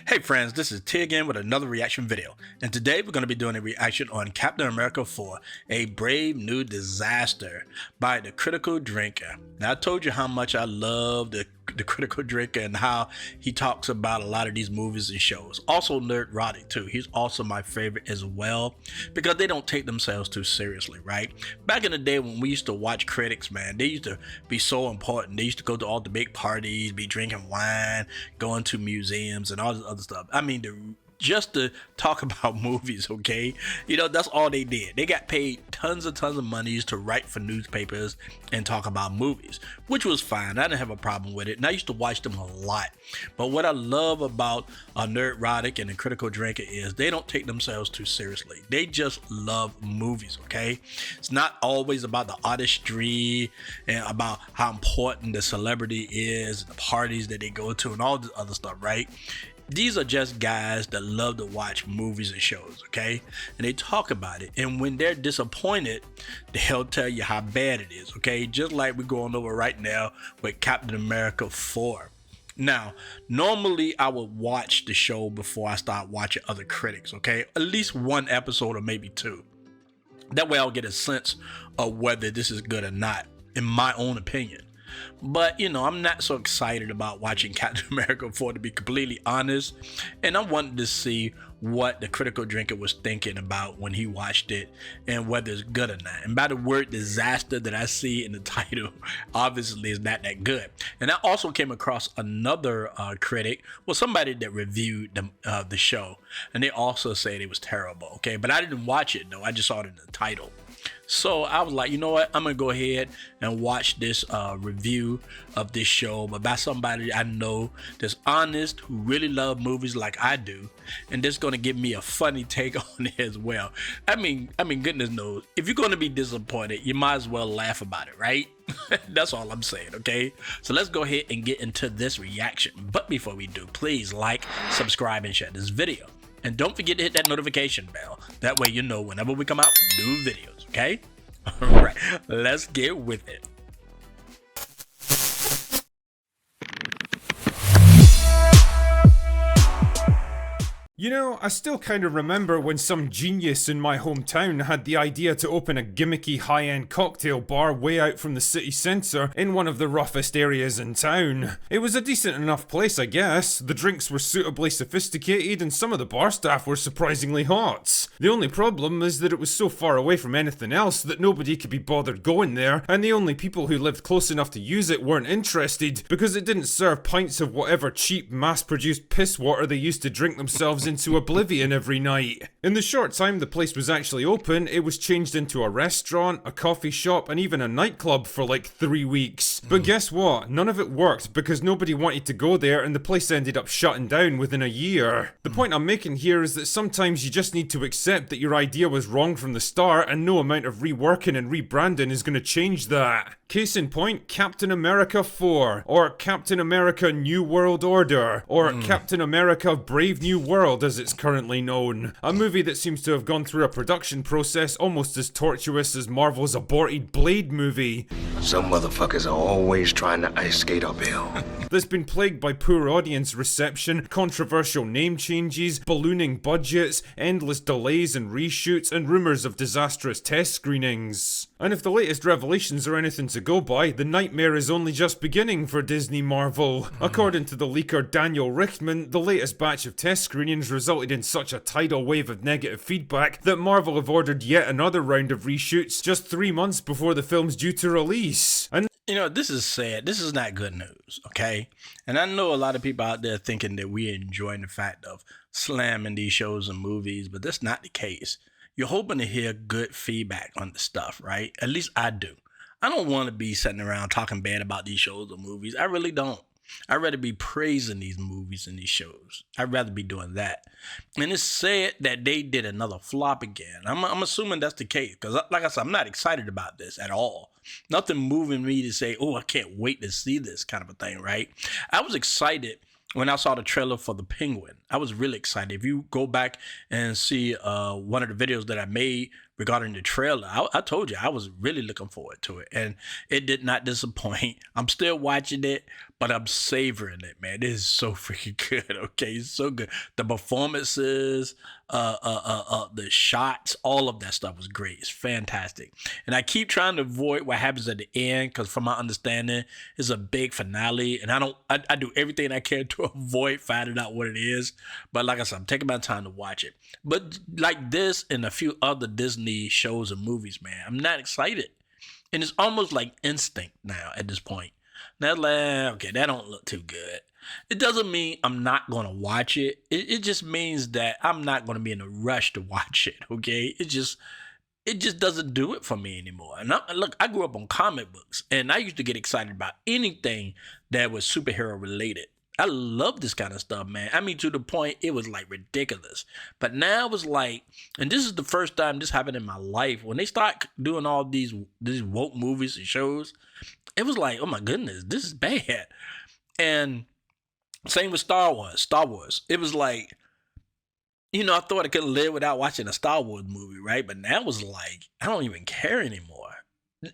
Hey friends, this is T again with another reaction video, and today we're going to be doing a reaction on Captain America 4, A Brave New Disaster by The Critical Drinker. Now I told you how much I love the Critical Drinker and how he talks about a lot of these movies and shows. Also Nerdrotic too, he's also my favorite as well because they don't take themselves too seriously, right? Back in the day when we used to watch critics, man, they used to be so important. They used to go to all the big parties, be drinking wine, going to museums and all this other stuff. I mean, just to talk about movies, okay? You know, that's all they did. They got paid tons of monies to write for newspapers and talk about movies, which was fine. I didn't have a problem with it, and I used to watch them a lot. But what I love about Nerdrotic and the Critical Drinker is they don't take themselves too seriously. They just love movies, okay? It's not always about the artistry and about how important the celebrity is, the parties that they go to, and all this other stuff, right? These are just guys that love to watch movies and shows, okay? And they talk about it. And when they're disappointed, they'll tell you how bad it is, okay? Just like we're going over right now with Captain America 4. Now, normally I would watch the show before I start watching other critics, okay? At least one episode or maybe two. That way I'll get a sense of whether this is good or not, in my own opinion. But you know, I'm not so excited about watching Captain America 4, to be completely honest, and I wanted to see what the Critical Drinker was thinking about when he watched it and whether it's good or not. And by the word disaster that I see in the title, obviously it's not that good. And I also came across another critic, well, somebody that reviewed the show, and they also said it was terrible, okay? But I didn't watch it though, I just saw it in the title. So I was like, you know what, I'm gonna go ahead and watch this review of this show, but by somebody I know that's honest, who really love movies like I do, and that's gonna give me a funny take on it as well. I mean, goodness knows, if you're gonna be disappointed, you might as well laugh about it, right? That's all I'm saying, okay? So let's go ahead and get into this reaction. But before we do, please like, subscribe, and share this video. And don't forget to hit that notification bell. That way you know whenever we come out with new videos, okay? Alright, let's get with it. You know, I still kind of remember when some genius in my hometown had the idea to open a gimmicky high-end cocktail bar way out from the city centre in one of the roughest areas in town. It was a decent enough place, I guess. The drinks were suitably sophisticated and some of the bar staff were surprisingly hot. The only problem is that it was so far away from anything else that nobody could be bothered going there, and the only people who lived close enough to use it weren't interested because it didn't serve pints of whatever cheap mass-produced piss water they used to drink themselves into oblivion every night. In the short time the place was actually open, it was changed into a restaurant, a coffee shop, and even a nightclub for like 3 weeks. But guess what? None of it worked because nobody wanted to go there and the place ended up shutting down within a year. The point I'm making here is that sometimes you just need to accept that your idea was wrong from the start and no amount of reworking and rebranding is going to change that. Case in point, Captain America 4, or Captain America New World Order, or Captain America Brave New World as it's currently known. A movie that seems to have gone through a production process almost as tortuous as Marvel's aborted Blade movie. Some motherfuckers are always trying to ice skate uphill. That's been plagued by poor audience reception, controversial name changes, ballooning budgets, endless delays and reshoots, and rumours of disastrous test screenings. And if the latest revelations are anything to go by, the nightmare is only just beginning for Disney Marvel. According to the leaker Daniel Richtman, the latest batch of test screenings resulted in such a tidal wave of negative feedback that Marvel have ordered yet another round of reshoots just 3 months before the film's due to release. And you know, this is sad. This is not good news, okay? And I know a lot of people out there thinking that we're enjoying the fact of slamming these shows and movies, but that's not the case. You're hoping to hear good feedback on the stuff, right? At least I do. I don't want to be sitting around talking bad about these shows or movies. I really don't. I'd rather be praising these movies and these shows. I'd rather be doing that. And it's sad that they did another flop again. I'm assuming that's the case because, like I said, I'm not excited about this at all. Nothing moving me to say, oh, I can't wait to see this kind of a thing, right? I was excited when I saw the trailer for The Penguin. I was really excited. If you go back and see one of the videos that I made regarding the trailer. I told you I was really looking forward to it, and it did not disappoint. I'm still watching it, but I'm savoring it, man. It is so freaking good. Okay, it's so good. The performances, the shots, all of that stuff was great. It's fantastic, and I keep trying to avoid what happens at the end because, from my understanding, it's a big finale, and I do everything I can to avoid finding out what it is. But like I said, I'm taking my time to watch it. But like this and a few other Disney shows and movies, man, I'm not excited, and it's almost like instinct now at this point. Now, like, okay, that don't look too good. It doesn't mean I'm not going to watch it. It just means that I'm not going to be in a rush to watch it, okay? It just doesn't do it for me anymore. And look, I grew up on comic books, and I used to get excited about anything that was superhero related. I love this kind of stuff, man. I mean, to the point it was like ridiculous. But now it's like, and this is the first time this happened in my life, when they start doing all these woke movies and shows, it was like, oh my goodness, this is bad. And same with Star Wars. It was like, I thought I could live without watching a Star Wars movie, right? But now it's like, I don't even care anymore.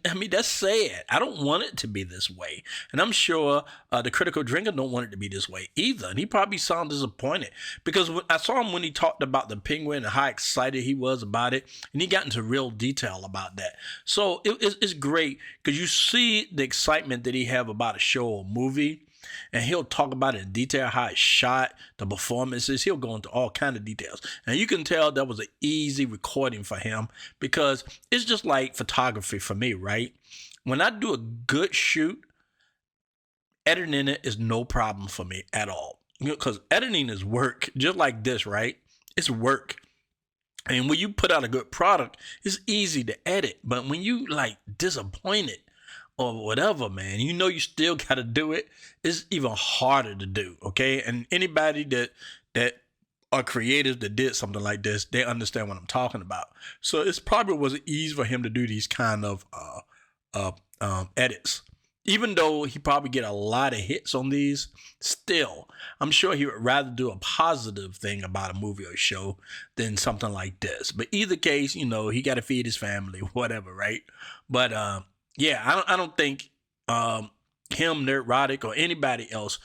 I mean, that's sad. I don't want it to be this way. And I'm sure the critical drinker don't want it to be this way either. And he probably sounded disappointed because I saw him when he talked about the penguin and how excited he was about it. And he got into real detail about that. So it's great because you see the excitement that he have about a show or movie. And he'll talk about it in detail, how it's shot, the performances. He'll go into all kind of details. And you can tell that was an easy recording for him because it's just like photography for me, right? When I do a good shoot, editing it is no problem for me at all. Because editing is work, just like this, right? It's work. And when you put out a good product, it's easy to edit. But when you like disappointed, or whatever, man, you still got to do it. It's even harder to do, okay? And anybody that are creatives that did something like this, they understand what I'm talking about. So it's probably wasn't easy for him to do these kind of edits. Even though he probably get a lot of hits on these, still, I'm sure he would rather do a positive thing about a movie or show than something like this. But either case, he got to feed his family, whatever, right? But yeah, I don't think him, Nerdrotic, or anybody else,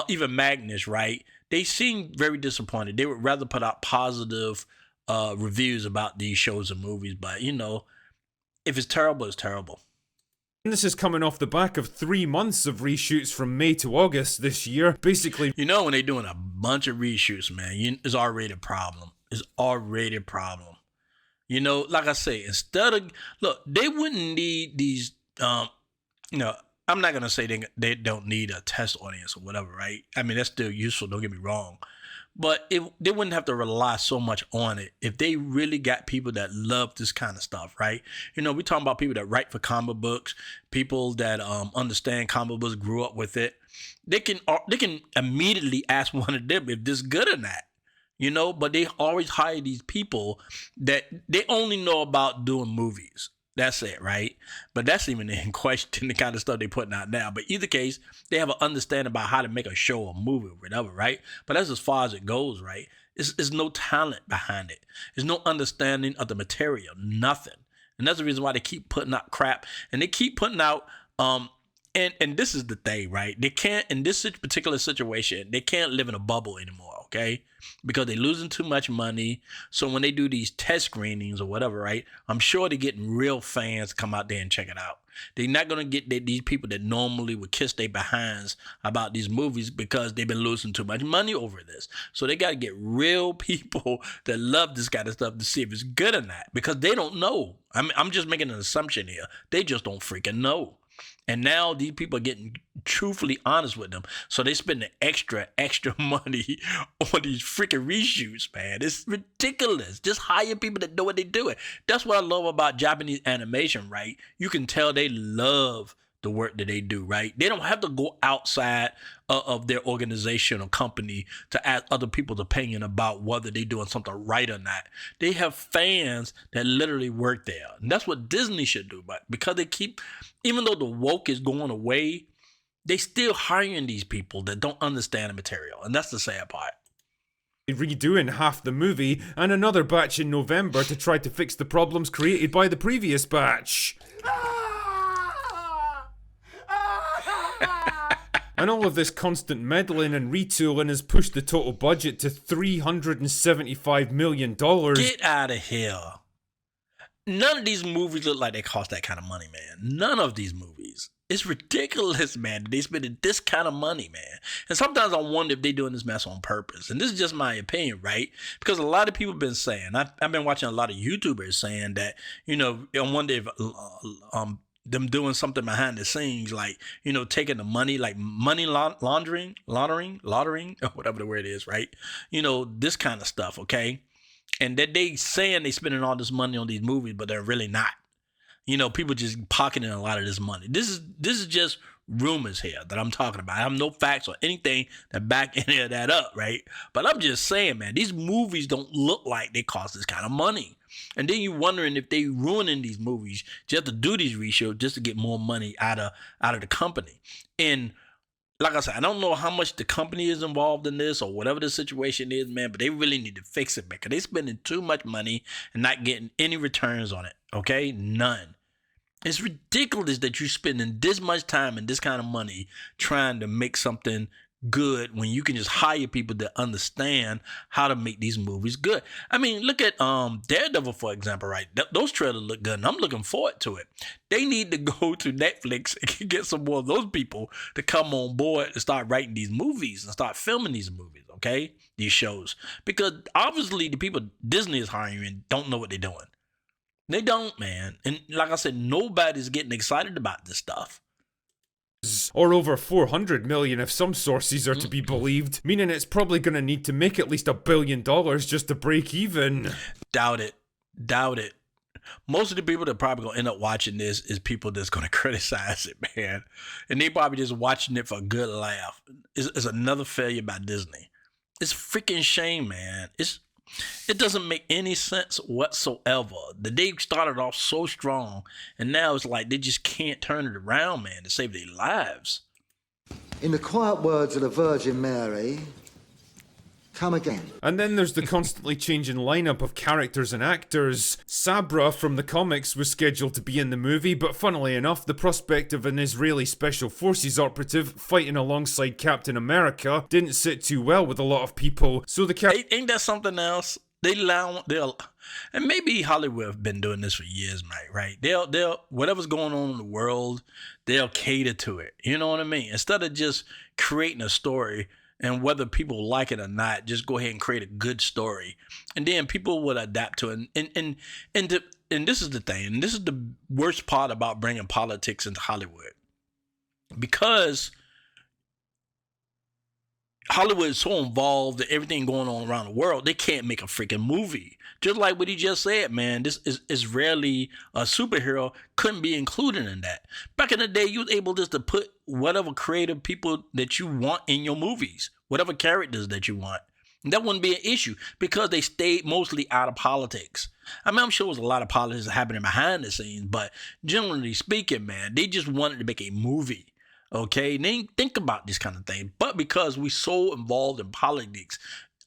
even Magnus, right? They seem very disappointed. They would rather put out positive reviews about these shows and movies. But, if it's terrible, it's terrible. And this is coming off the back of 3 months of reshoots from May to August this year. Basically, when they're doing a bunch of reshoots, man, it's already a problem. It's already a problem. Like I say, they wouldn't need these, I'm not going to say they don't need a test audience or whatever, right? I mean, that's still useful, don't get me wrong. But they wouldn't have to rely so much on it if they really got people that love this kind of stuff, right? We're talking about people that write for comic books, people that understand comic books, grew up with it. They can immediately ask one of them if this is good or not. But they always hire these people that they only know about doing movies. That's it, right? But that's even in question, the kind of stuff they're putting out now. But either case, they have an understanding about how to make a show or movie or whatever, right? But that's as far as it goes, right? There's no talent behind it. There's no understanding of the material, nothing. And that's the reason why they keep putting out crap. And they keep putting out, and this is the thing, right? They can't, in this particular situation, they can't live in a bubble anymore, okay? Because they're losing too much money. So when they do these test screenings or whatever, right, I'm sure they're getting real fans to come out there and check it out. They're not going to get these people that normally would kiss their behinds about these movies because they've been losing too much money over this. So they got to get real people that love this kind of stuff to see if it's good or not, because they don't know. I'm just making an assumption here. They just don't freaking know. And now these people are getting truthfully honest with them. So they spend the extra money on these freaking reshoots, man. It's ridiculous. Just hire people that know what they're doing. That's what I love about Japanese animation, right? You can tell they love the work that they do, right? They don't have to go outside of their organization or company to ask other people's opinion about whether they're doing something right or not. They have fans that literally work there. And that's what Disney should do. But because they keep, even though the woke is going away, they still hiring these people that don't understand the material. And that's the sad part. redoing half the movie and another batch in November to try to fix the problems created by the previous batch. And all of this constant meddling and retooling has pushed the total budget to $375 million. Get out of here. None of these movies look like they cost that kind of money, man. None of these movies. It's ridiculous, man. They spending this kind of money, man. And sometimes I wonder if they're doing this mess on purpose. And this is just my opinion, right? Because a lot of people have been saying, I've been watching a lot of YouTubers saying that, you know, I wonder if them doing something behind the scenes, like, you know, taking the money, like money laundering, or whatever the word is, right? You know, this kind of stuff, okay? And that they saying they spending all this money on these movies, but they're really not. You know, people just pocketing a lot of this money. This is just rumors here that I'm talking about. I have no facts or anything that back any of that up, right? But I'm just saying, man, these movies don't look like they cost this kind of money. And then you're wondering if they ruining these movies just to do these reshoots just to get more money out of the company. And like I said, I don't know how much the company is involved in this or whatever the situation is, man, but they really need to fix it, man, because they're spending too much money and not getting any returns on it, okay? None. It's ridiculous that you're spending this much time and this kind of money trying to make something good when you can just hire people that understand how to make these movies good. I mean, look at Daredevil, for example, right? Those trailers look good, and I'm looking forward to it. They need to go to Netflix and get some more of those people to come on board and start writing these movies and start filming these movies, okay? These shows. Because obviously the people Disney is hiring don't know what they're doing. They don't, man. And like I said, nobody's getting excited about this stuff. Or over 400 million if some sources are to be believed, meaning it's probably going to need to make at least $1 billion just to break even. Doubt it. Most of the people that probably going to end up watching this is people that's going to criticize it, man. And they probably just watching it for a good laugh. It's another failure by Disney. It's a freaking shame, man. It doesn't make any sense whatsoever. The day started off so strong, and now it's like they just can't turn it around, man, to save their lives. In the quiet words of the Virgin Mary, come again. And then there's the constantly changing lineup of characters and actors. Sabra from the comics was scheduled to be in the movie, but funnily enough, the prospect of an Israeli Special Forces operative fighting alongside Captain America didn't sit too well with a lot of people, so the Ain't that something else? And maybe Hollywood have been doing this for years, right? They'll whatever's going on in the world, they'll cater to it. You know what I mean? Instead of just creating a story, and whether people like it or not, just go ahead and create a good story, and then people would adapt to it. And this is the thing, and this is the worst part about bringing politics into Hollywood, because Hollywood is so involved in everything going on around the world, they can't make a freaking movie. Just like what he just said, man, this is rarely a superhero couldn't be included in that. Back in the day, you was able just to put whatever creative people that you want in your movies, whatever characters that you want. And that wouldn't be an issue because they stayed mostly out of politics. I mean, I'm sure there's a lot of politics happening behind the scenes, but generally speaking, man, they just wanted to make a movie. Okay, they didn't think about this kind of thing, but because we so involved in politics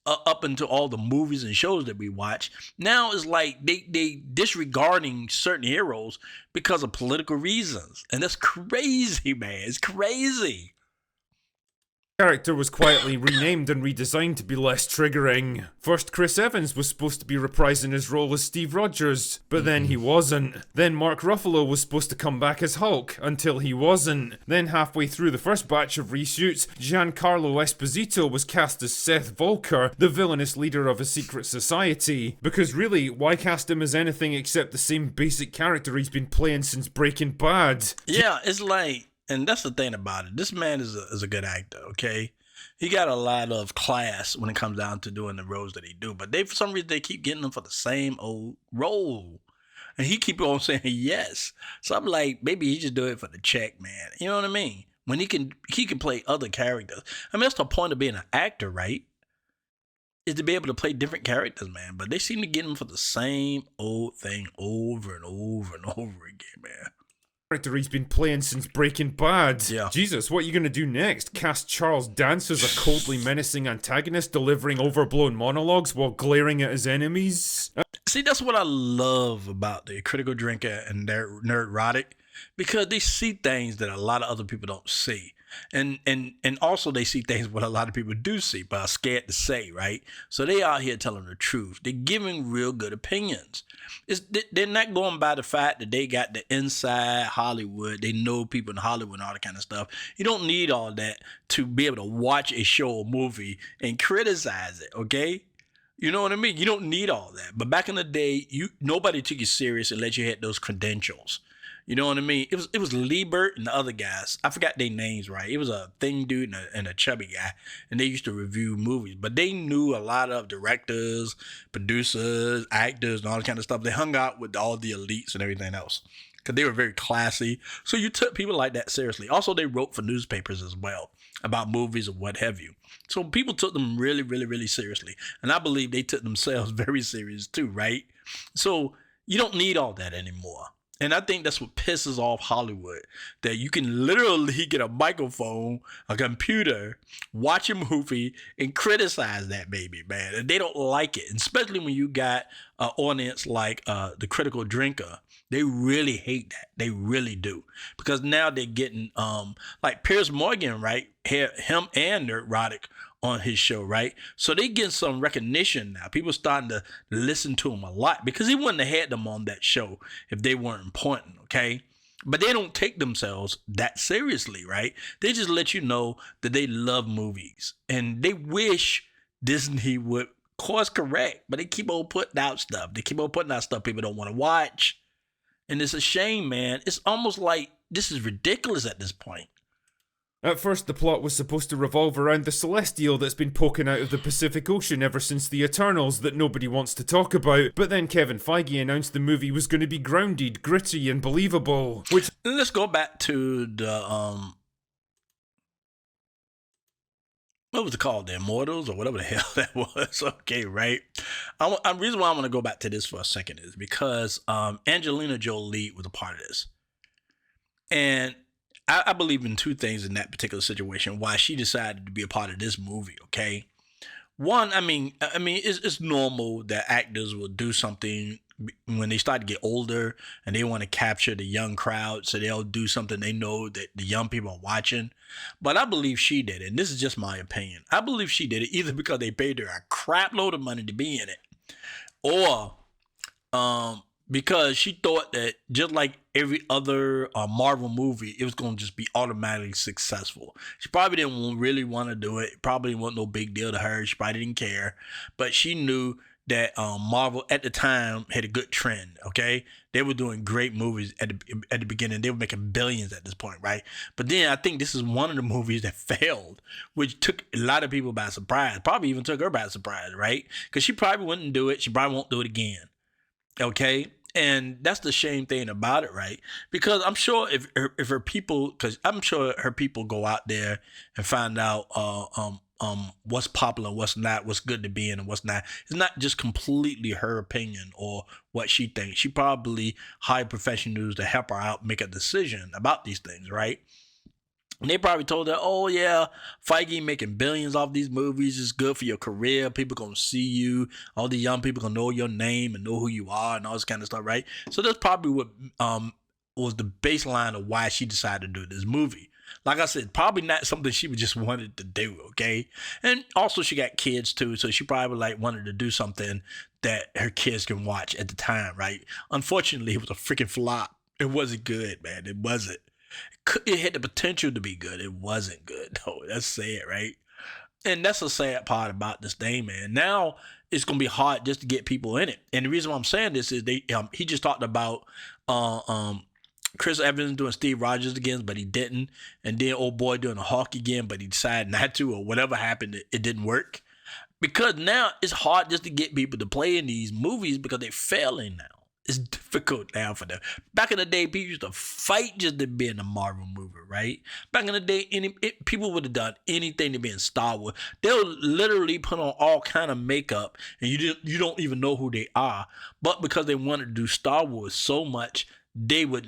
up into all the movies and shows that we watch, now it's like they disregarding certain heroes because of political reasons, and that's crazy, man. It's crazy. Character was quietly renamed and redesigned to be less triggering. First, Chris Evans was supposed to be reprising his role as Steve Rogers, but then he wasn't. Then Mark Ruffalo was supposed to come back as Hulk, until he wasn't. Then halfway through the first batch of reshoots, Giancarlo Esposito was cast as Seth Volker, the villainous leader of a secret society. Because really, why cast him as anything except the same basic character he's been playing since Breaking Bad? Yeah, it's like, and that's the thing about it. This man is a good actor, okay? He got a lot of class when it comes down to doing the roles that he do. But for some reason, they keep getting him for the same old role. And he keep on saying yes. So I'm like, maybe he just do it for the check, man. You know what I mean? When he can play other characters. I mean, that's the point of being an actor, right? Is to be able to play different characters, man. But they seem to get him for the same old thing over and over and over again, man. character he's been playing since Breaking Bad. Yeah. Jesus, what are you gonna do next? Cast Charles Dance as a coldly menacing antagonist delivering overblown monologues while glaring at his enemies? See, that's what I love about the Critical Drinker and their Nerdrotic, because they see things that a lot of other people don't see. And also they see things what a lot of people do see, but are scared to say, right? So they out here telling the truth. They're giving real good opinions. They're not going by the fact that they got the inside Hollywood. They know people in Hollywood and all that kind of stuff. You don't need all that to be able to watch a show or movie and criticize it, okay? You know what I mean? You don't need all that. But back in the day, nobody took you serious unless you had those credentials. You know what I mean? It was Liebert and the other guys. I forgot their names, right? It was a thin dude and a chubby guy, and they used to review movies. But they knew a lot of directors, producers, actors, and all that kind of stuff. They hung out with all the elites and everything else because they were very classy. So you took people like that seriously. Also, they wrote for newspapers as well about movies or what have you. So people took them really, really, really seriously. And I believe they took themselves very serious too, right? So you don't need all that anymore. And I think that's what pisses off Hollywood, that you can literally get a microphone, a computer, watch a movie, and criticize that baby, man. And they don't like it, and especially when you got an audience like the Critical Drinker. They really hate that. They really do. Because now they're getting, like Piers Morgan, right? Him and Nerdrotic on his show, right? So they getting some recognition now. People starting to listen to him a lot because he wouldn't have had them on that show if they weren't important, okay? But they don't take themselves that seriously, right? They just let you know that they love movies and they wish Disney would course correct, but they keep on putting out stuff. They keep on putting out stuff people don't want to watch. And it's a shame, man. It's almost like this is ridiculous at this point. At first, the plot was supposed to revolve around the Celestial that's been poking out of the Pacific Ocean ever since the Eternals that nobody wants to talk about, but then Kevin Feige announced the movie was going to be grounded, gritty, and believable, which... Let's go back to the, what was it called? The Immortals or whatever the hell that was. Okay, right? The reason why I want to go back to this for a second is because Angelina Jolie was a part of this. And I believe in two things in that particular situation, why she decided to be a part of this movie, okay? One, I mean, it's normal that actors will do something when they start to get older and they want to capture the young crowd, so they'll do something they know that the young people are watching. But I believe she did it, and this is just my opinion. I believe she did it either because they paid her a crap load of money to be in it, or because she thought that just like every other Marvel movie, it was going to just be automatically successful. She probably didn't really want to do it. It probably wasn't no big deal to her. She probably didn't care. But she knew that Marvel at the time had a good trend, okay? They were doing great movies at the beginning. They were making billions at this point, right? But then I think this is one of the movies that failed, which took a lot of people by surprise. Probably even took her by surprise, right? Because she probably wouldn't do it. She probably won't do it again, okay? And that's the shame thing about it, right? Because I'm sure if her people, because I'm sure her people go out there and find out what's popular, what's not, what's good to be in, and what's not. It's not just completely her opinion or what she thinks. She probably hired professionals to help her out make a decision about these things, right? And they probably told her, oh yeah, Feige making billions off these movies is good for your career. People gonna see you. All the young people gonna know your name and know who you are and all this kind of stuff, right? So that's probably what was the baseline of why she decided to do this movie. Like I said, probably not something she just wanted to do, okay? And also she got kids too, so she probably wanted to do something that her kids can watch at the time, right? Unfortunately, it was a freaking flop. It wasn't good, man. It wasn't. It had the potential to be good. It wasn't good, though. That's sad, right? And that's a sad part about this thing, man. Now it's gonna be hard just to get people in it. And the reason why I'm saying this is he just talked about Chris Evans doing Steve Rogers again, but he didn't. And then old boy doing the Hawk again, but he decided not to, or whatever happened, it didn't work. Because now it's hard just to get people to play in these movies because they're failing now. It's difficult now for them. Back in the day, people used to fight just to be in a Marvel movie, right? Back in the day, people would have done anything to be in Star Wars. They'll literally put on all kind of makeup, and you don't even know who they are. But because they wanted to do Star Wars so much, they would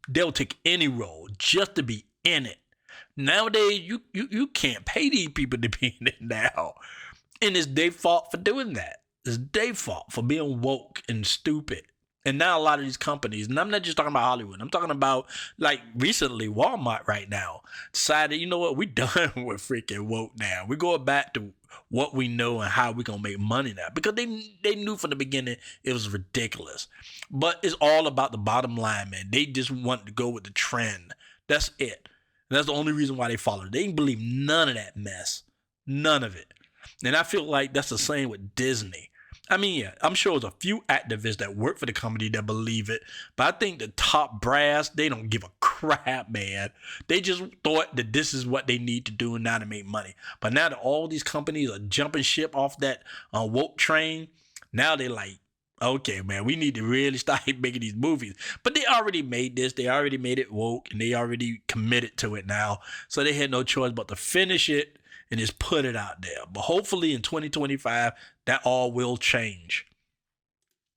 they'll take any role just to be in it. Nowadays, you can't pay these people to be in it now. And it's their fault for doing that. It's their fault for being woke and stupid. And now a lot of these companies, and I'm not just talking about Hollywood, I'm talking about, like, recently Walmart right now decided, you know what, we're done with freaking woke now. We're going back to what we know and how we're going to make money now. Because they knew from the beginning it was ridiculous. But it's all about the bottom line, man. They just want to go with the trend. That's it. And that's the only reason why they followed. They didn't believe none of that mess. None of it. And I feel like that's the same with Disney. I mean, yeah, I'm sure there's a few activists that work for the company that believe it, but I think the top brass, they don't give a crap, man. They just thought that this is what they need to do now to make money. But now that all these companies are jumping ship off that woke train, now they're like, okay, man, we need to really start making these movies. But they already made this. They already made it woke, and they already committed to it now. So they had no choice but to finish it and just put it out there. But hopefully in 2025, that all will change.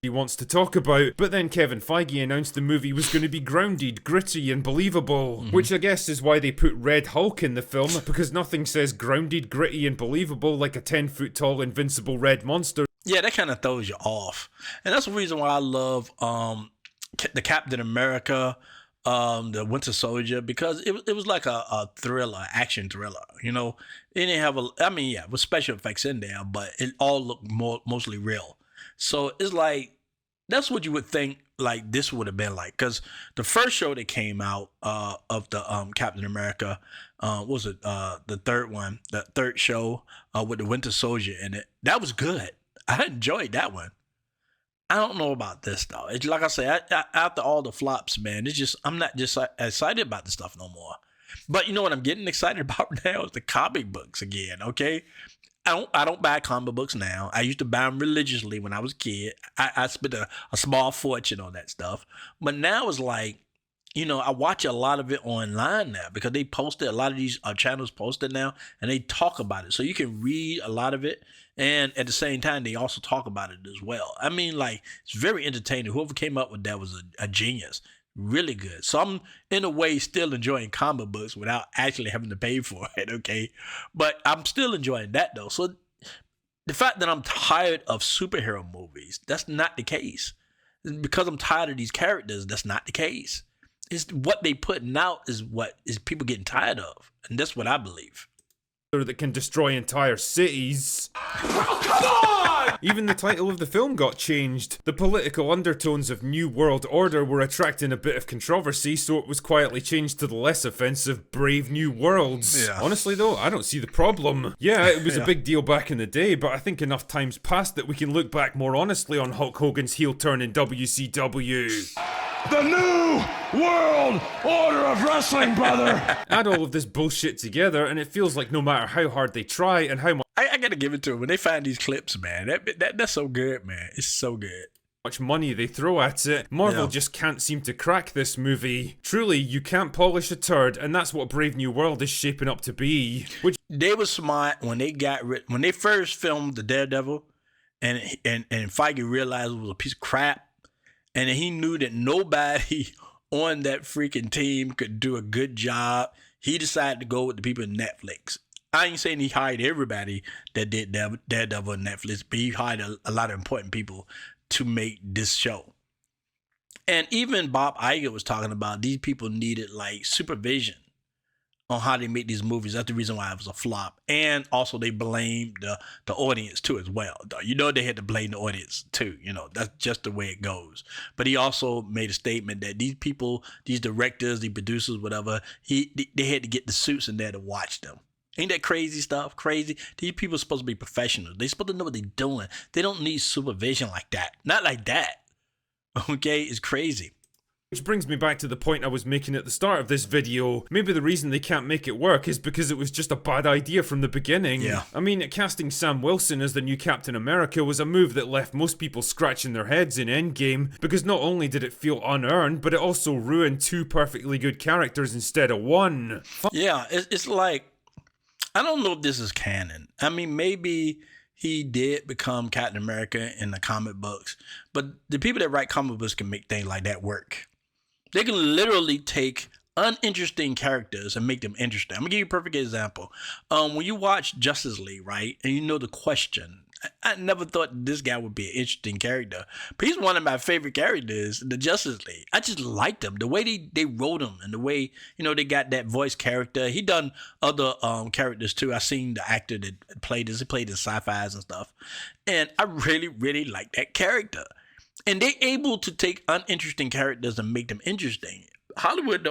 He wants to talk about, but then Kevin Feige announced the movie was going to be grounded, gritty, and believable, which I guess is why they put Red Hulk in the film, because nothing says grounded, gritty, and believable like a 10-foot tall invincible red monster. Yeah, that kind of throws you off. And that's the reason why I love the Captain America, the Winter Soldier, because it was like a thriller, action thriller, you know. It didn't have with special effects in there, but it all looked mostly real. So it's like, that's what you would think like this would have been like, because the first show that came out of the Captain America, the third show with the Winter Soldier in it, that was good. I enjoyed that one. I don't know about this though. It's like I say, after all the flops, man, it's just, I'm not just excited about the stuff no more. But you know what I'm getting excited about now is the comic books again. Okay, I don't buy comic books now. I used to buy them religiously when I was a kid. I spent a small fortune on that stuff. But now it's like, you know, I watch a lot of it online now because they posted, a lot of these channels posted now, and they talk about it. So you can read a lot of it. And at the same time, they also talk about it as well. I mean, like, it's very entertaining. Whoever came up with that was a genius. Really good. So I'm, in a way, still enjoying comic books without actually having to pay for it, okay? But I'm still enjoying that, though. So the fact that I'm tired of superhero movies, that's not the case. Because I'm tired of these characters, that's not the case. It's what they putting out is what is people getting tired of. And that's what I believe. That can destroy entire cities. Oh, come on! Even the title of the film got changed. The political undertones of New World Order were attracting a bit of controversy, so it was quietly changed to the less offensive Brave New Worlds. Yeah. Honestly though, I don't see the problem. Yeah, it was a big deal back in the day, but I think enough time's passed that we can look back more honestly on Hulk Hogan's heel turn in WCW. The New World Order of Wrestling, brother! Add all of this bullshit together, and it feels like no matter how hard they try and how I gotta give it to them. When they find these clips, man, that's so good, man. It's so good. Much money they throw at it, Marvel just can't seem to crack this movie. Truly, you can't polish a turd, and that's what Brave New World is shaping up to be. Which they were smart when they first filmed the Daredevil, and Feige realized it was a piece of crap. And he knew that nobody on that freaking team could do a good job. He decided to go with the people in Netflix. I ain't saying he hired everybody that did Daredevil on Netflix, but he hired a lot of important people to make this show. And even Bob Iger was talking about these people needed like supervision on how they make these movies. That's the reason why it was a flop. And also they blamed the audience too as well. You know, they had to blame the audience too. You know, that's just the way it goes. But he also made a statement that these people, these directors, the producers, whatever, they had to get the suits in there to watch them. Ain't that crazy stuff? Crazy. These people are supposed to be professionals. They're supposed to know what they're doing. They don't need supervision like that. Not like that. Okay? It's crazy. Which brings me back to the point I was making at the start of this video. Maybe the reason they can't make it work is because it was just a bad idea from the beginning. Yeah. I mean, casting Sam Wilson as the new Captain America was a move that left most people scratching their heads in Endgame, because not only did it feel unearned, but it also ruined two perfectly good characters instead of one. Yeah, it's like, I don't know if this is canon. I mean, maybe he did become Captain America in the comic books, but the people that write comic books can make things like that work. They can literally take uninteresting characters and make them interesting. I'm gonna give you a perfect example. When you watch Justice League, right, and you know the Question, I never thought this guy would be an interesting character, but he's one of my favorite characters in the Justice League. I just liked him, the way they wrote him, and the way they got that voice character. He done other characters too. I seen the actor that played this. He played in sci-fis and stuff, and I really like that character. And they able to take uninteresting characters and make them interesting. Hollywood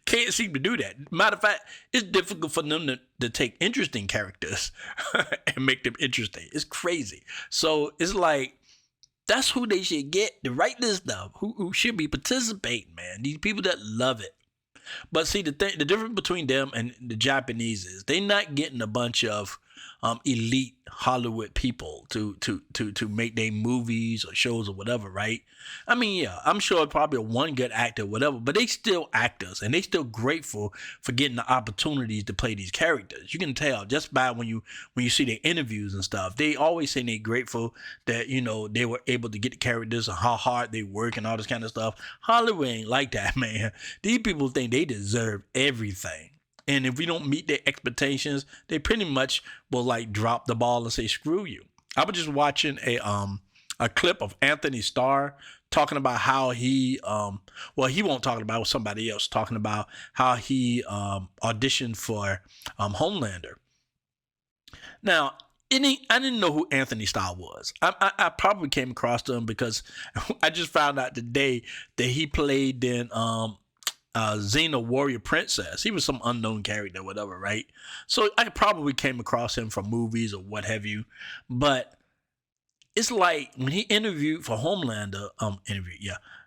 can't seem to do that. Matter of fact, it's difficult for them to take interesting characters and make them interesting. It's crazy. So it's like, that's who they should get to write this stuff, who should be participating, man. These people that love it. But see, the difference between them and the Japanese is they not getting a bunch of elite Hollywood people to make their movies or shows or whatever, right? I mean, yeah, I'm sure probably one good actor, whatever, but they still actors and they still grateful for getting the opportunities to play these characters. You can tell just by when you see their interviews and stuff. They always say they're grateful that they were able to get the characters and how hard they work and all this kind of stuff. Hollywood ain't like that, man. These people think they deserve everything. And if we don't meet their expectations, they pretty much will like drop the ball and say, screw you. I was just watching a clip of Anthony Starr talking about how he, he won't talk about it with somebody else, talking about how he auditioned for Homelander. Now, I didn't know who Anthony Starr was. I probably came across him because I just found out today that he played in Xena Warrior Princess. He was some unknown character, whatever, right? So I probably came across him from movies or what have you. But it's like when he interviewed for Homelander,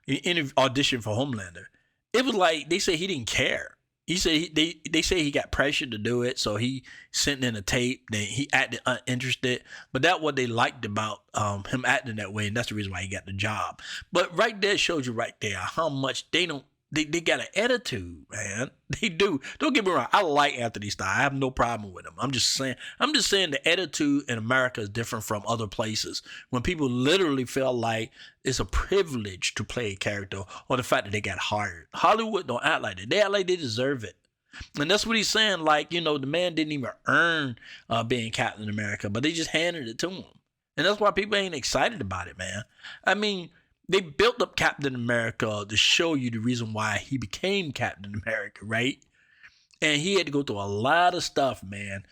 auditioned for Homelander. It was like they say he didn't care. He said they say he got pressured to do it, so he sent in a tape. Then he acted uninterested, but that's what they liked about him acting that way, and that's the reason why he got the job. But right there shows you right there how much they don't. They got an attitude, man. They do. Don't get me wrong. I like Anthony Starr. I have no problem with him. I'm just saying the attitude in America is different from other places. When people literally feel like it's a privilege to play a character or the fact that they got hired. Hollywood don't act like that. They act like they deserve it. And that's what he's saying. Like, the man didn't even earn being Captain America, but they just handed it to him. And that's why people ain't excited about it, man. I mean, they built up Captain America to show you the reason why he became Captain America, right? And he had to go through a lot of stuff, man,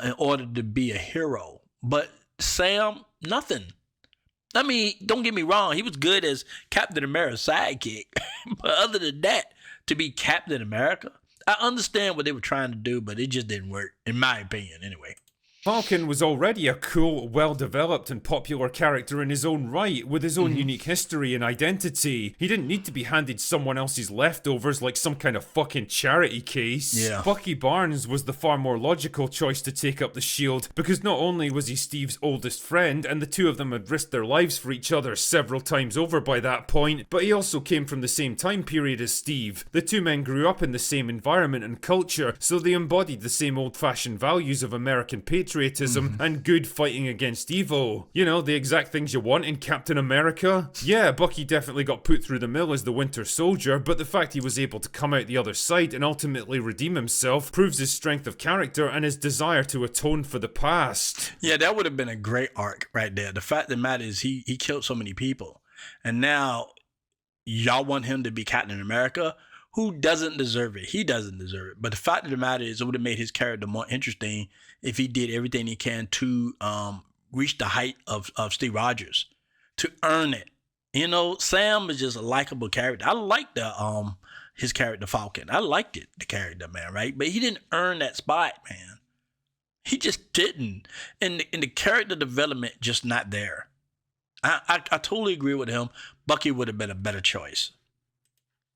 in order to be a hero. But Sam, nothing. I mean, don't get me wrong. He was good as Captain America's sidekick. But other than that, to be Captain America, I understand what they were trying to do, but it just didn't work, in my opinion, anyway. Falcon was already a cool, well-developed and popular character in his own right, with his own unique history and identity. He didn't need to be handed someone else's leftovers like some kind of fucking charity case. Yeah. Bucky Barnes was the far more logical choice to take up the shield, because not only was he Steve's oldest friend, and the two of them had risked their lives for each other several times over by that point, but he also came from the same time period as Steve. The two men grew up in the same environment and culture, so they embodied the same old-fashioned values of American patriotism and good fighting against evil. The exact things you want in Captain America. Yeah, Bucky definitely got put through the mill as the Winter Soldier, but the fact he was able to come out the other side and ultimately redeem himself proves his strength of character and his desire to atone for the past. Yeah, that would have been a great arc right there. The fact of the matter is he killed so many people, and now y'all want him to be Captain America, who doesn't deserve it. He doesn't deserve it. But the fact of the matter is, it would have made his character more interesting if he did everything he can to reach the height of Steve Rogers, to earn it. Sam is just a likable character. I like his character Falcon. I liked it, the character, man, right? But he didn't earn that spot, man. He just didn't. And the character development just not there. I totally agree with him. Bucky would have been a better choice.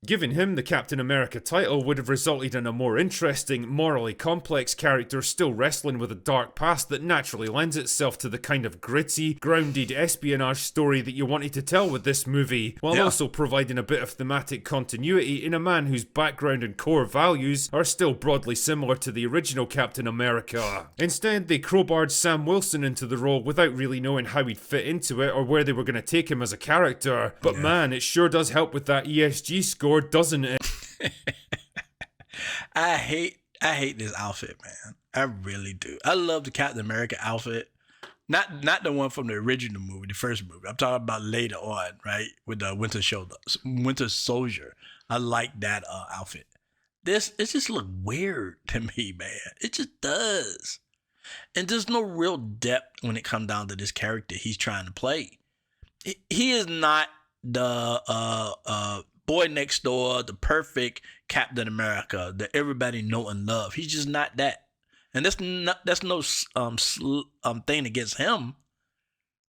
Giving him the Captain America title would have resulted in a more interesting, morally complex character still wrestling with a dark past that naturally lends itself to the kind of gritty, grounded espionage story that you wanted to tell with this movie, while also providing a bit of thematic continuity in a man whose background and core values are still broadly similar to the original Captain America. Instead, they crowbarred Sam Wilson into the role without really knowing how he'd fit into it or where they were going to take him as a character. But man, it sure does help with that ESG score for, doesn't it? I hate this outfit, man. I really do. I love the Captain America outfit. Not the one from the original movie, the first movie. I'm talking about later on, right? With the Winter Soldier. I like that outfit. It just look weird to me, man. It just does. And there's no real depth when it comes down to this character he's trying to play. He is not the boy next door, the perfect Captain America that everybody know and love. He's just not that. And that's no thing against him.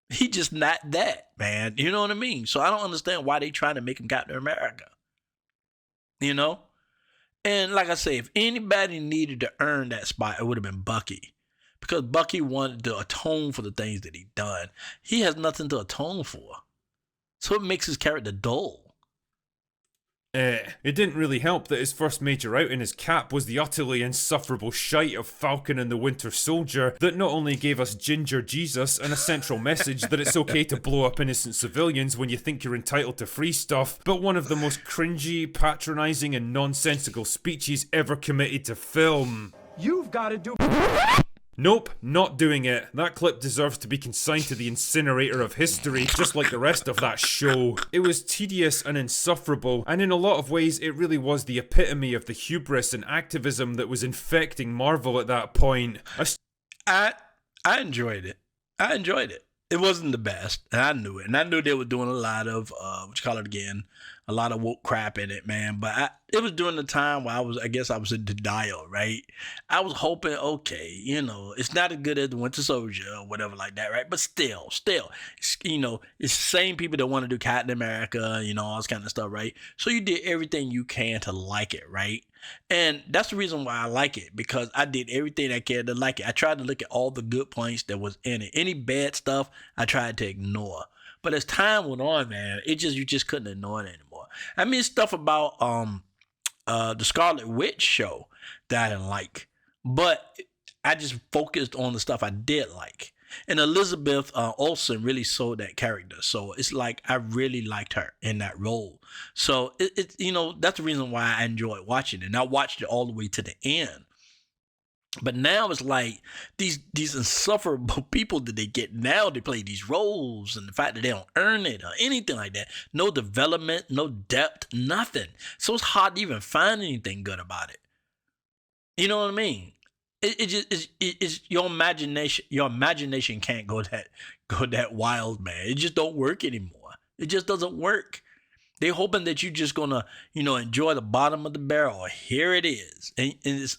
He just not that, man. You know what I mean? So I don't understand why they trying to make him Captain America. You know? And like I say, if anybody needed to earn that spot, it would have been Bucky. Because Bucky wanted to atone for the things that he done. He has nothing to atone for. So it makes his character dull. It didn't really help that his first major outing as Cap was the utterly insufferable shite of Falcon and the Winter Soldier that not only gave us Ginger Jesus and a central message that it's okay to blow up innocent civilians when you think you're entitled to free stuff, but one of the most cringy, patronising and nonsensical speeches ever committed to film. You've got to do. Nope, not doing it. That clip deserves to be consigned to the incinerator of history, just like the rest of that show. It was tedious and insufferable, and in a lot of ways it really was the epitome of the hubris and activism that was infecting Marvel at that point. I enjoyed it. I enjoyed it. It wasn't the best, and I knew it. And I knew they were doing a lot of, a lot of woke crap in it, man. But it was during the time where I guess I was in denial, right? I was hoping, okay, it's not as good as the Winter Soldier or whatever like that, right? But still, it's the same people that want to do Captain America, all this kind of stuff, right? So you did everything you can to like it, right? And that's the reason why I like it, because I did everything I can to like it. I tried to look at all the good points that was in it. Any bad stuff, I tried to ignore. But as time went on, man, you just couldn't ignore it anymore. I mean, stuff about the Scarlet Witch show that I didn't like, but I just focused on the stuff I did like. And Elizabeth Olsen really sold that character, so it's like I really liked her in that role. So it's that's the reason why I enjoyed watching it. And I watched it all the way to the end. But now it's like these insufferable people that they get now to play these roles, and the fact that they don't earn it or anything like that. No development, no depth, nothing. So it's hard to even find anything good about it. You know what I mean? It's your imagination. Your imagination can't go that wild, man. It just don't work anymore. It just doesn't work. They're hoping that you're just gonna, enjoy the bottom of the barrel. Here it is, and it's.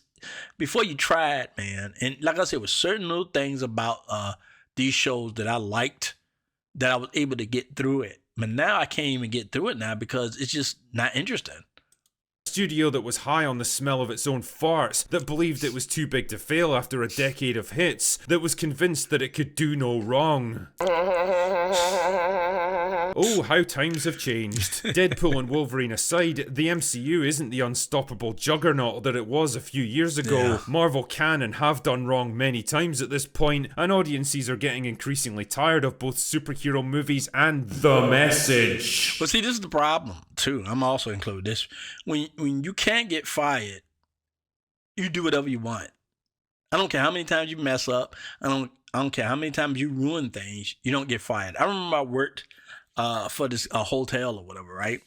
Before you try it, man, and like I said, with certain little things about these shows that I liked, that I was able to get through it. But now I can't even get through it now because it's just not interesting. Studio that was high on the smell of its own farts, that believed it was too big to fail after a decade of hits, that was convinced that it could do no wrong. Oh, how times have changed. Deadpool and Wolverine aside, the MCU isn't the unstoppable juggernaut that it was a few years ago. Yeah. Marvel can and have done wrong many times at this point, and audiences are getting increasingly tired of both superhero movies and the message. But see, this is the problem, too. I'm also including this. When you can't get fired, you do whatever you want. I don't care how many times you mess up. I don't care how many times you ruin things. You don't get fired. I remember I worked for this hotel or whatever, right?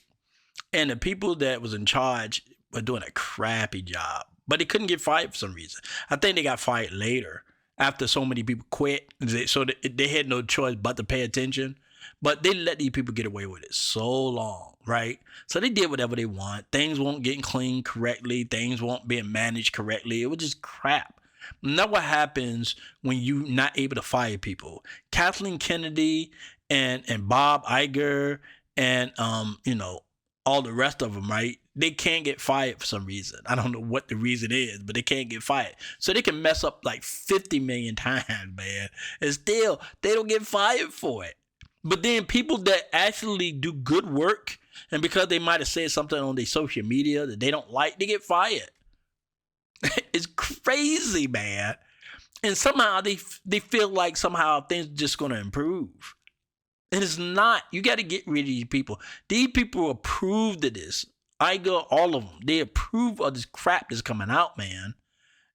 And the people that was in charge were doing a crappy job, but they couldn't get fired for some reason. I think they got fired later after so many people quit, so they had no choice but to pay attention. But they let these people get away with it so long, right? So they did whatever they want. Things weren't getting cleaned correctly. Things weren't being managed correctly. It was just crap. And that's what happens when you're not able to fire people. Kathleen Kennedy and Bob Iger and all the rest of them, right? They can't get fired for some reason. I don't know what the reason is, but they can't get fired. So they can mess up like 50 million times, man, and still they don't get fired for it. But then people that actually do good work, and because they might have said something on their social media that they don't like, they get fired. It's crazy, man. And somehow they feel like somehow things are just going to improve. And it's not. You got to get rid of these people. These people approved of this. Iger, all of them, they approve of this crap that's coming out, man.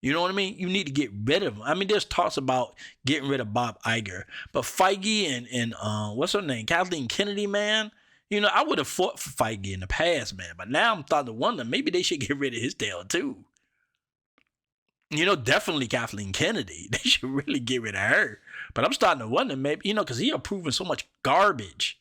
You know what I mean? You need to get rid of him. I mean, there's talks about getting rid of Bob Iger, but Feige and what's her name, Kathleen Kennedy, man. You know, I would have fought for Feige in the past, man, but now I'm starting to wonder maybe they should get rid of his tail too. You know, definitely Kathleen Kennedy. They should really get rid of her. But I'm starting to wonder, maybe, you know, because he approving so much garbage.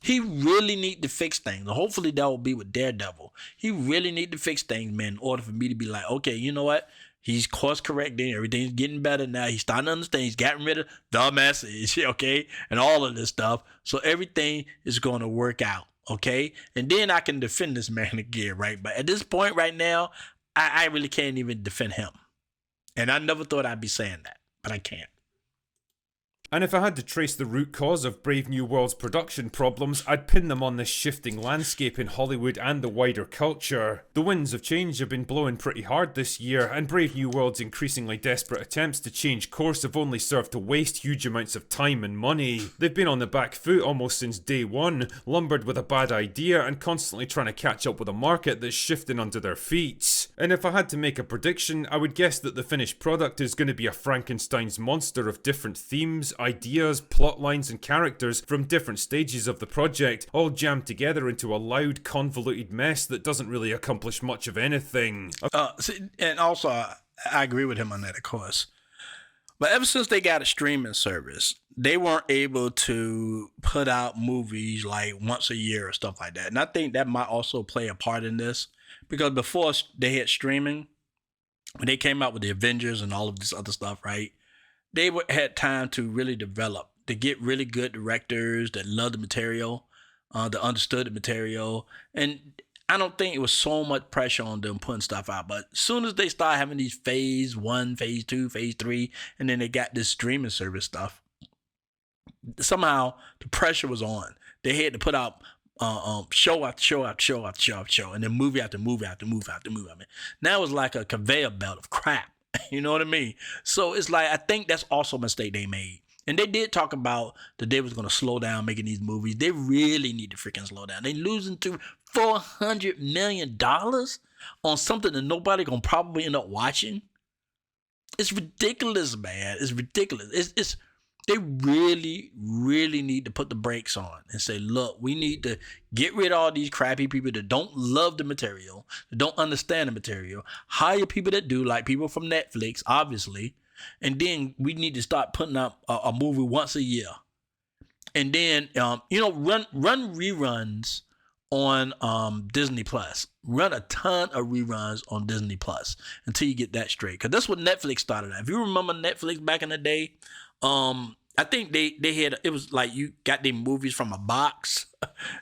He really need to fix things. Hopefully that will be with Daredevil. He really need to fix things, man, in order for me to be like, okay, you know what? He's course correcting. Everything's getting better now. He's starting to understand. He's gotten rid of the message, okay? And all of this stuff. So everything is going to work out, okay? And then I can defend this man again, right? But at this point right now, I really can't even defend him. And I never thought I'd be saying that, but I can't. And if I had to trace the root cause of Brave New World's production problems, I'd pin them on this shifting landscape in Hollywood and the wider culture. The winds of change have been blowing pretty hard this year, and Brave New World's increasingly desperate attempts to change course have only served to waste huge amounts of time and money. They've been on the back foot almost since day one, lumbered with a bad idea and constantly trying to catch up with a market that's shifting under their feet. And if I had to make a prediction, I would guess that the finished product is going to be a Frankenstein's monster of different themes, ideas, plot lines and characters from different stages of the project, all jammed together into a loud, convoluted mess that doesn't really accomplish much of anything. And also, I agree with him on that, of course. But ever since they got a streaming service, they weren't able to put out movies like once a year or stuff like that. And I think that might also play a part in this, because before they had streaming, when they came out with the Avengers and all of this other stuff, right? They had time to really develop, to get really good directors that loved the material, that understood the material. And I don't think it was so much pressure on them putting stuff out. But as soon as they start having these phase 1, phase 2, phase 3, and then they got this streaming service stuff, somehow the pressure was on. They had to put out show after show after show after show after show, and then movie after movie after movie after movie. I mean, now it's like a conveyor belt of crap. You know what I mean? So it's like, I think that's also a mistake they made. And they did talk about that they was going to slow down making these movies. They really need to freaking slow down. They losing to $400 million on something that nobody going to probably end up watching. It's ridiculous, man. It's ridiculous. They really, really need to put the brakes on and say, look, we need to get rid of all these crappy people that don't love the material, that don't understand the material, hire people that do, like people from Netflix, obviously, and then we need to start putting out a movie once a year. And then, run reruns on Disney Plus. Run a ton of reruns on Disney Plus until you get that straight. Because that's what Netflix started at. If you remember Netflix back in the day, I think they had, it was like you got their movies from a box.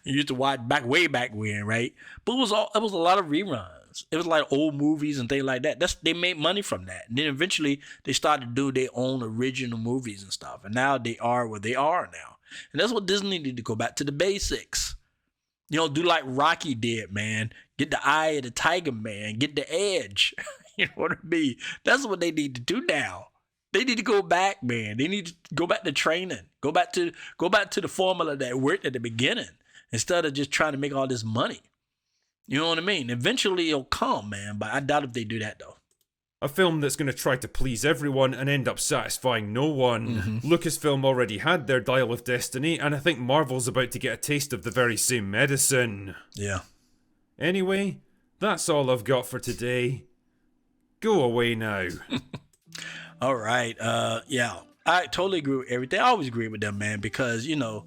You used to watch way back when, right? But it was a lot of reruns. It was like old movies and things like that. They made money from that. And then eventually they started to do their own original movies and stuff. And now they are where they are now. And that's what Disney need to go back to the basics. You know, do like Rocky did, man. Get the eye of the tiger, man. Get the edge. You know what I mean? That's what they need to do now. They need to go back, man. They need to go back to training. Go back to the formula that worked at the beginning instead of just trying to make all this money. You know what I mean? Eventually it'll come, man, but I doubt if they do that though. A film that's going to try to please everyone and end up satisfying no one. Mm-hmm. Lucasfilm already had their Dial of Destiny, and I think Marvel's about to get a taste of the very same medicine. Yeah. Anyway, that's all I've got for today. Go away now. All right. Yeah, I totally agree with everything. I always agree with them, man, because, you know,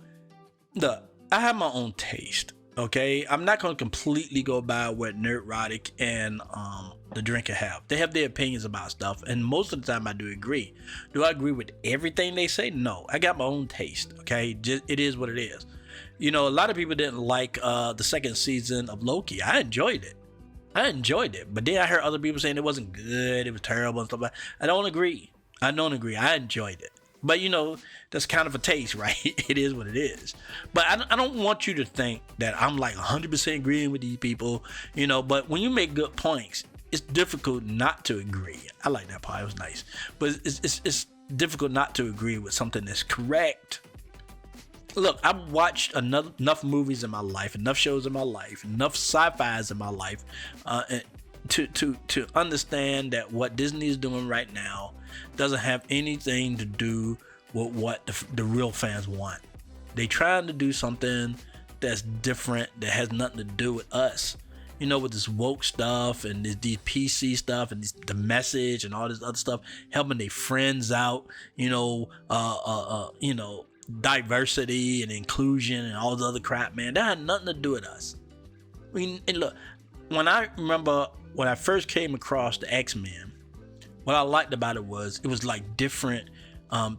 I have my own taste, okay? I'm not going to completely go by what Nerdrotic and the Drinker have. They have their opinions about stuff, and most of the time I do agree. Do I agree with everything they say? No. I got my own taste, okay? It is what it is. You know, a lot of people didn't like the second season of Loki. I enjoyed it. But then I heard other people saying it wasn't good, it was terrible and stuff like that. I don't agree. I enjoyed it. But, you know, that's kind of a taste, right? It is what it is. But I don't want you to think that I'm like 100% agreeing with these people, you know. But when you make good points, it's difficult not to agree. I like that part. It was nice. But it's difficult not to agree with something that's correct. Look, I've watched enough movies in my life, enough shows in my life, enough sci-fis in my life, to understand that what Disney is doing right now doesn't have anything to do with what the real fans want. They trying to do something that's different, that has nothing to do with us. You know, with this woke stuff and these PC stuff and the message and all this other stuff, helping their friends out. You know, diversity and inclusion and all the other crap, man. That had nothing to do with us. I mean, and look, when I first came across the X-Men, what I liked about it was like different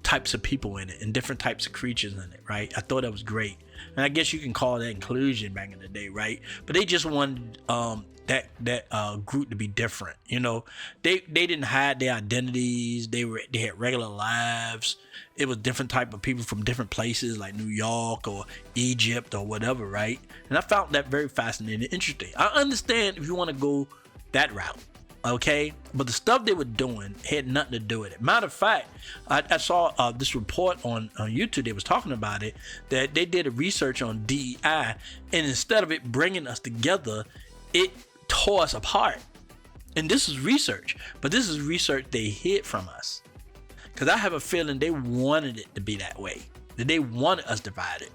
types of people in it and different types of creatures in it, right? I thought that was great. And I guess you can call that inclusion back in the day, right? But they just wanted that group to be different. You know, they didn't hide their identities. They had regular lives. It was different type of people from different places like New York or Egypt or whatever, right? And I found that very fascinating and interesting. I understand if you want to go that route, okay? But the stuff they were doing had nothing to do with it. Matter of fact, I saw this report on YouTube. They was talking about it, that they did a research on DEI, and instead of it bringing us together, it tore us apart. And this is research, but this is research they hid from us, because I have a feeling they wanted it to be that way, that they wanted us divided.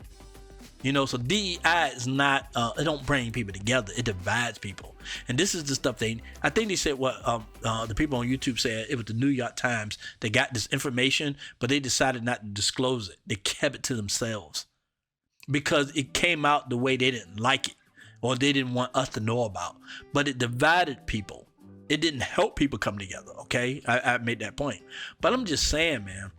You know, so DEI is not, it don't bring people together, it divides people. And this is the stuff I think they said what the people on YouTube said, it was the New York Times. They got this information, but they decided not to disclose it. They kept it to themselves because it came out the way they didn't like it, or they didn't want us to know about. But it divided people. It didn't help people come together, okay? I made that point. But I'm just saying, man,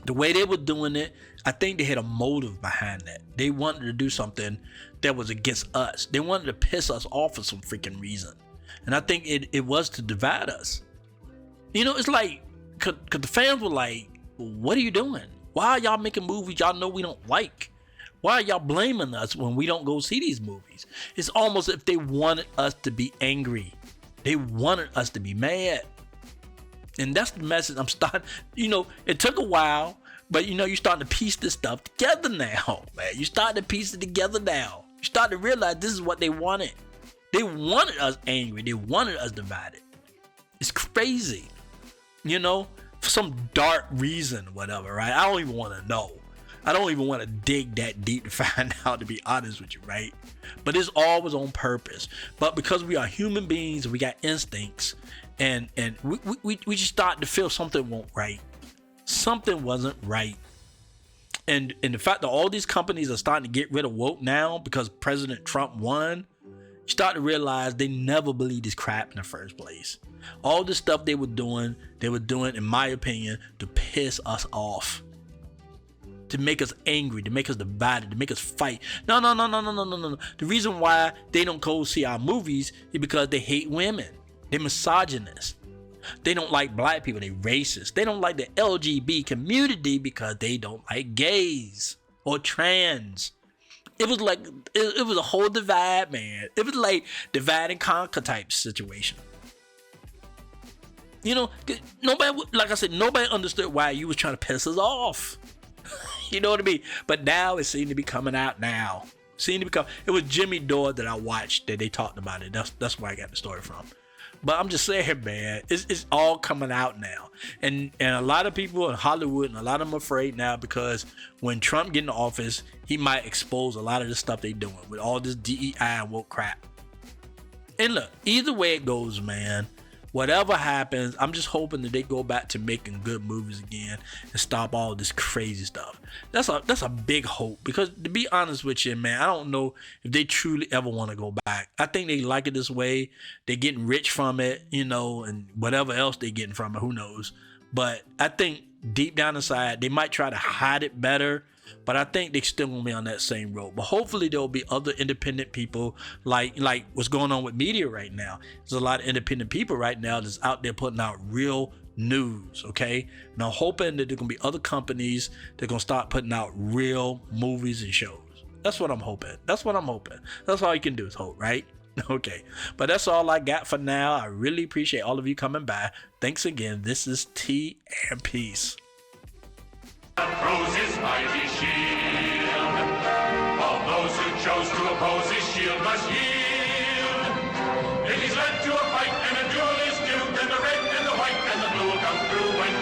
the way they were doing it, I think they had a motive behind that. They wanted to do something that was against us. They wanted to piss us off for some freaking reason. And I think it was to divide us. You know, it's like, cause the fans were like, what are you doing? Why are y'all making movies y'all know we don't like? Why are y'all blaming us when we don't go see these movies? It's almost as if they wanted us to be angry. They wanted us to be mad. And that's the message I'm starting. You know, it took a while, but you know, you're starting to piece this stuff together now, man. You're starting to piece it together now. You start to realize this is what they wanted. They wanted us angry. They wanted us divided. It's crazy. You know, for some dark reason or whatever, right? I don't even want to know. I don't even want to dig that deep to find out, to be honest with you, right? But it's always on purpose. But because we are human beings, we got instincts, and we just started to feel something wasn't right. Something wasn't right. And the fact that all these companies are starting to get rid of woke now because President Trump won, you start to realize they never believed this crap in the first place. All the stuff they were doing, in my opinion, to piss us off. To make us angry, to make us divided, to make us fight. No. The reason why they don't go see our movies is because they hate women. They're misogynist. They don't like black people. They're racist. They don't like the LGBT community because they don't like gays or trans. It was like, it was a whole divide, man. It was like divide and conquer type situation. You know, nobody, like I said, nobody understood why you was trying to piss us off. You know what I mean? But now it seemed to be coming out now. It was Jimmy Dore that I watched that they talked about it. That's where I got the story from. But I'm just saying, man, it's all coming out now. And a lot of people in Hollywood, and a lot of them are afraid now because when Trump get in office, he might expose a lot of the stuff they doing with all this DEI and woke crap. And look, either way it goes, man, whatever happens, I'm just hoping that they go back to making good movies again and stop all this crazy stuff. That's a big hope, because to be honest with you, man, I don't know if they truly ever want to go back. I think they like it this way. They're getting rich from it, you know, and whatever else they're getting from it, who knows. But I think deep down inside, they might try to hide it better, but I think they still gonna be on that same road. But hopefully there'll be other independent people like what's going on with media right now. There's a lot of independent people right now that's out there putting out real news, okay? And I'm hoping that there's gonna be other companies that are gonna start putting out real movies and shows. That's what I'm hoping. That's all you can do is hope, right? Okay, but that's all I got for now. I really appreciate all of you coming by. Thanks again. This is Tea and Peace. Rose is mighty shield. shield must yield. If he's led to a fight and a duel is due, then the red and the white and the blue will come through when